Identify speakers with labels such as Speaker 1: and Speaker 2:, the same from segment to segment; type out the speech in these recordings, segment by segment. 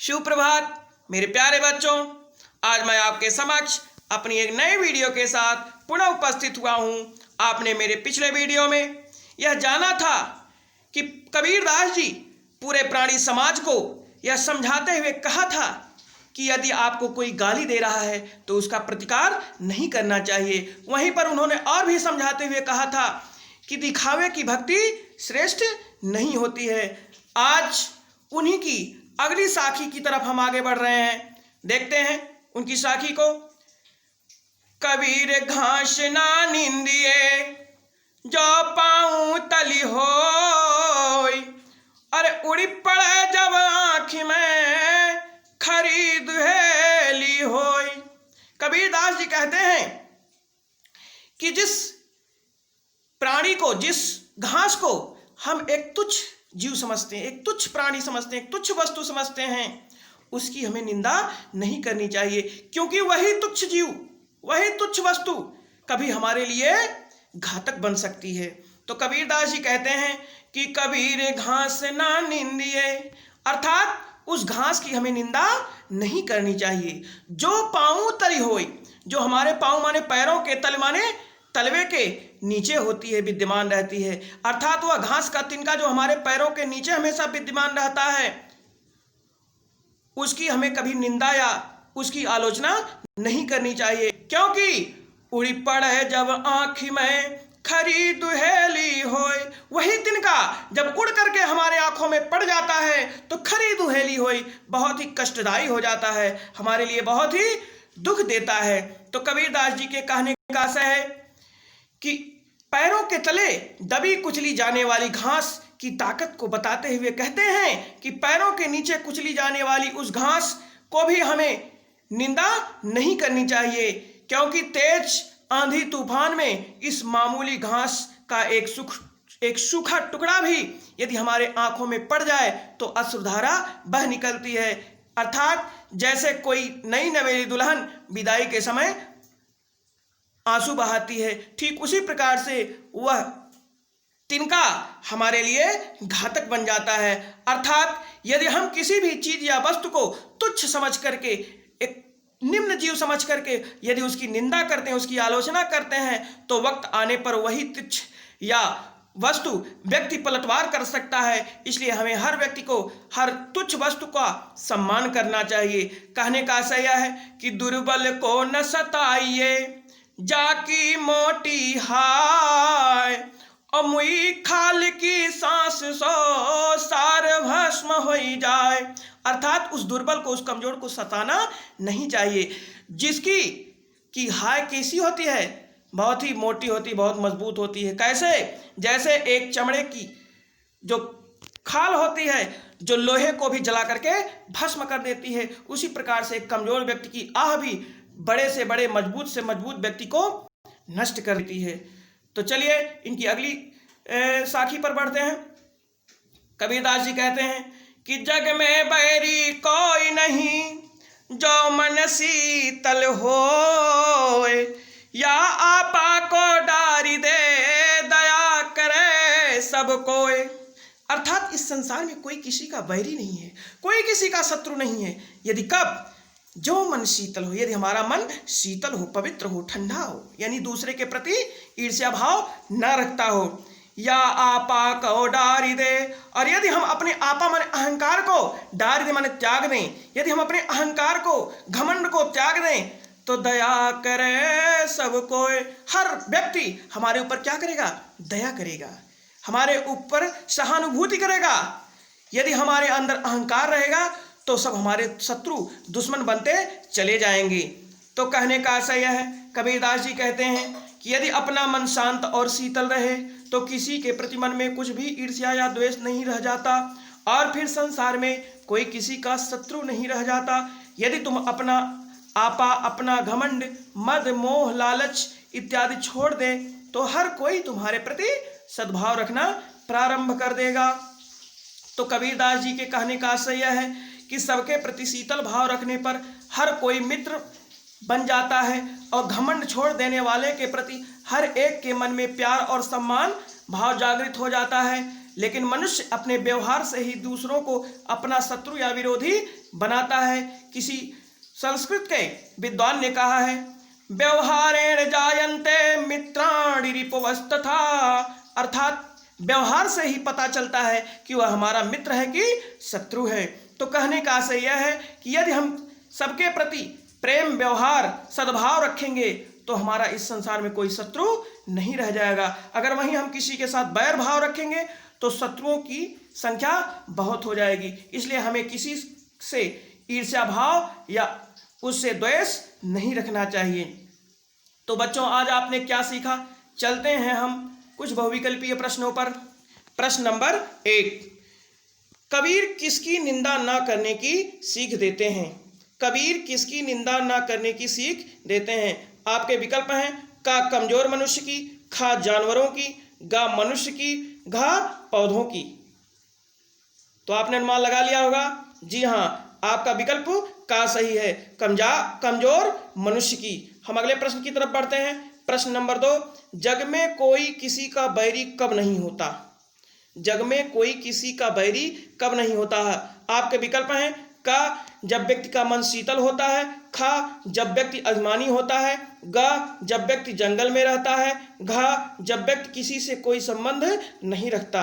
Speaker 1: सुप्रभात मेरे प्यारे बच्चों। आज मैं आपके समक्ष अपनी एक नए वीडियो के साथ पुनः उपस्थित हुआ हूँ। आपने मेरे पिछले वीडियो में यह जाना था कि कबीरदास जी पूरे प्राणी समाज को यह समझाते हुए कहा था कि यदि आपको कोई गाली दे रहा है तो उसका प्रतिकार नहीं करना चाहिए। वहीं पर उन्होंने और भी समझाते हुए कहा था कि दिखावे की भक्ति श्रेष्ठ नहीं होती है। आज उन्हीं की अगली साखी की तरफ हम आगे बढ़ रहे हैं। देखते हैं उनकी साखी को। कबीर घास ना निंदिए जो पाऊं तली होय, अरे उड़ी पड़े जब आँख में खरी दुहेली होय। कबीरदास जी कहते हैं कि जिस प्राणी को, जिस घास को हम एक तुच्छ जीव समझते हैं, एक तुच्छ प्राणी समझते हैं, एक तुच्छ वस्तु समझते हैं, उसकी हमें निंदा नहीं करनी चाहिए, क्योंकि वही तुच्छ जीव, वही तुच्छ वस्तु कभी हमारे लिए घातक बन सकती है। तो कबीरदास जी कहते हैं कि कबीर घास ना निंदिए, अर्थात उस घास की हमें निंदा नहीं करनी चाहिए। जो पाँव तली होई, जो हमारे पाँव माने पैरों के तल माने तलवे के नीचे होती है, विद्यमान रहती है, अर्थात वह घास का तिनका जो हमारे पैरों के नीचे हमेशा विद्यमान रहता है, उसकी हमें कभी निंदा या उसकी आलोचना नहीं करनी चाहिए। क्योंकि उड़ी पड़े जब आँख में खरी दुहेली होय, वही तिनका जब उड़ करके हमारे आंखों में पड़ जाता है तो खरी दुहेली होय, बहुत ही कष्टदायी हो जाता है, हमारे लिए बहुत ही दुख देता है। तो कबीरदास जी के कहने का आशय है कि पैरों के तले दबी कुचली जाने वाली घास की ताकत को बताते हुए कहते हैं कि पैरों के नीचे कुचली जाने वाली उस घास को भी हमें निंदा नहीं करनी चाहिए, क्योंकि तेज आंधी तूफान में इस मामूली घास का एक सूखा टुकड़ा भी यदि हमारे आंखों में पड़ जाए तो अश्रुधारा बह निकलती है। अर्थात जैसे कोई नई नवेली दुल्हन विदाई के समय आंसू बहाती है, ठीक उसी प्रकार से वह तिनका हमारे लिए घातक बन जाता है। अर्थात यदि हम किसी भी चीज या वस्तु को तुच्छ समझ करके, एक निम्न जीव समझ करके यदि उसकी निंदा करते हैं, उसकी आलोचना करते हैं, तो वक्त आने पर वही तुच्छ या वस्तु व्यक्ति पलटवार कर सकता है। इसलिए हमें हर व्यक्ति को हर तुच्छ वस्तु का सम्मान करना चाहिए। कहने का आशय यह है कि दुर्बल को न सताइए जाकी मोटी हाय, अमुई खाल की सांस सो सार भस्म हो जाए। अर्थात उस दुर्बल को, उस कमजोर को सताना नहीं चाहिए। जिसकी की हाय कैसी होती है, बहुत ही मोटी होती, बहुत मजबूत होती है। कैसे? जैसे एक चमड़े की जो खाल होती है जो लोहे को भी जला करके भस्म कर देती है, उसी प्रकार से एक कमजोर व्यक्ति की आह भी बड़े से बड़े, मजबूत से मजबूत व्यक्ति को नष्ट कर देती है। तो चलिए इनकी अगली साखी पर बढ़ते हैं। कबीरदास जी कहते हैं कि जग में बैरी कोई नहीं जो मन शीतल होए, या आपा को डारी दे दया करे सब कोई। अर्थात इस संसार में कोई किसी का बैरी नहीं है, कोई किसी का शत्रु नहीं है, यदि कब जो मन शीतल हो, यदि हमारा मन शीतल हो, पवित्र हो, ठंडा हो, यानी दूसरे के प्रति ईर्ष्या भाव न रखता हो। या आपा को डारी दे, और यदि हम अपने आपा माने अहंकार को डारी दे माने त्याग दें, यदि हम अपने अहंकार को, घमंड को त्याग दें, तो दया करे सब कोई। हर व्यक्ति हमारे ऊपर क्या करेगा? दया करेगा, हमारे ऊपर सहानुभूति करेगा। यदि हमारे अंदर अहंकार रहेगा तो सब हमारे शत्रु, दुश्मन बनते चले जाएंगे। तो कहने का आशय यह है, कबीरदास जी कहते हैं कि यदि अपना मन शांत और शीतल रहे तो किसी के प्रति मन में कुछ भी ईर्ष्या या द्वेष नहीं रह जाता, और फिर संसार में कोई किसी का शत्रु नहीं रह जाता। यदि तुम अपना आपा, अपना घमंड, मद, मोह, लालच इत्यादि छोड़ दे तो हर कोई तुम्हारे प्रति सद्भाव रखना प्रारंभ कर देगा। तो कबीरदास जी के कहने का आशय यह है कि सबके प्रति शीतल भाव रखने पर हर कोई मित्र बन जाता है, और घमंड छोड़ देने वाले के प्रति हर एक के मन में प्यार और सम्मान भाव जागृत हो जाता है। लेकिन मनुष्य अपने व्यवहार से ही दूसरों को अपना शत्रु या विरोधी बनाता है। किसी संस्कृत के विद्वान ने कहा है, व्यवहारेण जायन्ते मित्राणि रिपुवस्तथा, अर्थात व्यवहार से ही पता चलता है कि वह हमारा मित्र है कि शत्रु है। तो कहने का आशय यह है कि यदि हम सबके प्रति प्रेम, व्यवहार, सद्भाव रखेंगे तो हमारा इस संसार में कोई शत्रु नहीं रह जाएगा। अगर वहीं हम किसी के साथ बैर भाव रखेंगे तो शत्रुओं की संख्या बहुत हो जाएगी। इसलिए हमें किसी से ईर्ष्या भाव या उससे द्वेष नहीं रखना चाहिए। तो बच्चों, आज आपने क्या सीखा? चलते हैं हम कुछ बहुविकल्पीय प्रश्नों पर। प्रश्न नंबर 1, कबीर किसकी निंदा ना करने की सीख देते हैं? कबीर किसकी निंदा ना करने की सीख देते हैं? आपके विकल्प हैं का कमजोर मनुष्य की, खा जानवरों की, गा मनुष्य की, घा पौधों की। तो आपने अनुमान लगा लिया होगा। जी हाँ, आपका विकल्प का सही है, कमजोर मनुष्य की। हम अगले प्रश्न की तरफ बढ़ते हैं। प्रश्न नंबर 2, जग में कोई किसी का बैरी कब नहीं होता? जग में कोई किसी का बैरी कब नहीं होता है? आपके विकल्प हैं का जब व्यक्ति का मन शीतल होता है, खा जब व्यक्ति अभिमानी होता है, गा जब व्यक्ति जंगल में रहता है, घा जब व्यक्ति किसी से कोई संबंध नहीं रखता।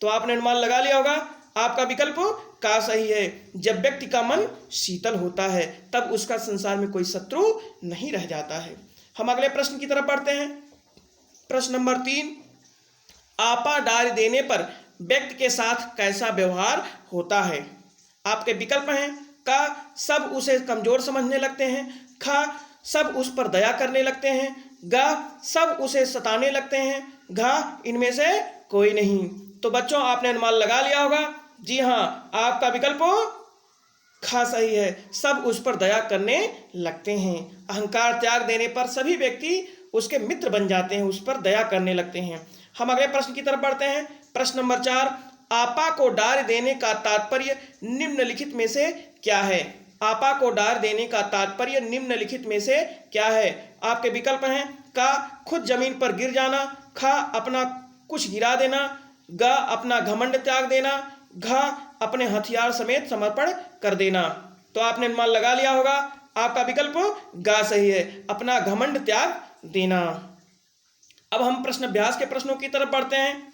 Speaker 1: तो आपने अनुमान लगा लिया होगा। आपका विकल्प का सही है, जब व्यक्ति का मन शीतल होता है तब उसका संसार में कोई शत्रु नहीं रह जाता है। हम अगले प्रश्न की तरफ बढ़ते हैं। प्रश्न नंबर 3, आपा डाल देने पर व्यक्ति के साथ कैसा व्यवहार होता है? आपके विकल्प हैं का सब उसे कमजोर समझने लगते हैं, खा सब उस पर दया करने लगते हैं, गा सब उसे सताने लगते हैं, घा इनमें से कोई नहीं। तो बच्चों, आपने अनुमान लगा लिया होगा। जी हाँ, आपका विकल्प खा सही है, सब उस पर दया करने लगते हैं। अहंकार त्याग देने पर सभी व्यक्ति उसके मित्र बन जाते हैं, उस पर दया करने लगते हैं। हम अगले प्रश्न की तरफ बढ़ते हैं। प्रश्न नंबर 4, आपा को डाल देने का तात्पर्य निम्नलिखित में से क्या है? आपा को डाल देने का तात्पर्य निम्नलिखित में से क्या है? आपके विकल्प हैं का खुद जमीन पर गिर जाना, खा अपना कुछ गिरा देना, गा अपना घमंड त्याग देना, घा अपने हथियार समेत समर्पण कर देना। तो आपने अनुमान लगा लिया होगा। आपका विकल्प गा सही है, अपना घमंड त्याग देना। अब हम प्रश्न अभ्यास के प्रश्नों की तरफ बढ़ते हैं।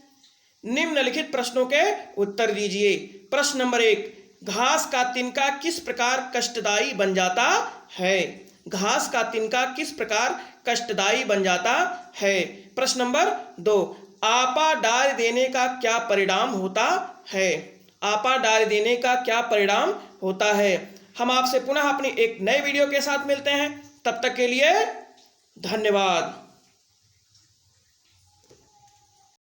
Speaker 1: निम्नलिखित प्रश्नों के उत्तर दीजिए। प्रश्न नंबर 1, घास का तिनका किस प्रकार कष्टदायी बन जाता है? घास का तिनका किस प्रकार कष्टदायी बन जाता है? प्रश्न नंबर 2, आपा डाल देने का क्या परिणाम होता है? आपा डाल देने का क्या परिणाम होता है? हम आपसे पुनः अपनी एक नए वीडियो के साथ मिलते हैं। तब तक के लिए धन्यवाद।